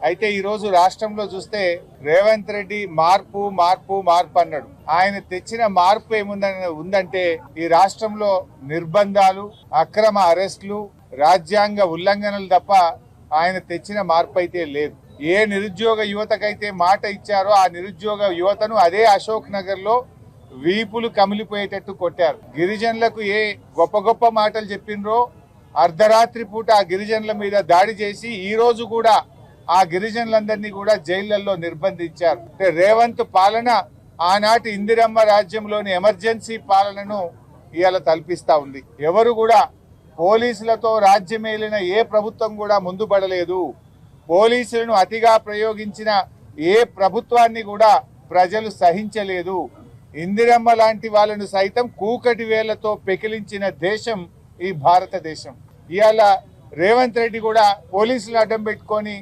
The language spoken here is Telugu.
అయితే ఈ రోజు రాష్ట్రంలో చూస్తే రేవంత్ రెడ్డి మార్పు మార్పు మార్పు అన్నాడు. ఆయన తెచ్చిన మార్పు ఉందంటే ఈ రాష్ట్రంలో నిర్బంధాలు, అక్రమ అరెస్టులు, రాజ్యాంగ ఉల్లంఘనలు తప్ప ఆయన తెచ్చిన మార్పు అయితే లేదు. ఏ నిరుద్యోగ యువతకైతే మాట ఇచ్చారో ఆ నిరుద్యోగ యువతను అదే అశోక్ నగర్ లో వీపులు కమిలిపోయేటట్టు కొట్టారు. గిరిజనులకు ఏ గొప్ప గొప్ప మాటలు చెప్పినరో అర్ధరాత్రి పూట ఆ గిరిజనుల మీద దాడి చేసి ఈ రోజు కూడా ఆ గిరిజనులందరినీ కూడా జైళ్లలో నిర్బంధించారు. రేవంత్ పాలన ఆనాటి ఇందిరమ్మ రాజ్యంలోని ఎమర్జెన్సీ పాలనను ఇవాళ తలపిస్తా ఉంది. ఎవరు కూడా పోలీసులతో రాజ్యమేలిన ఏ ప్రభుత్వం కూడా ముందు పడలేదు. పోలీసులను అతిగా ప్రయోగించిన ఏ ప్రభుత్వాన్ని కూడా ప్రజలు సహించలేదు. ఇందిరమ్మ లాంటి వాళ్ళను సైతం కూకటి వేలతో పెకిలించిన దేశం ఈ భారతదేశం. ఇవాళ రేవంత్ రెడ్డి కూడా పోలీసులు అడ్డం పెట్టుకొని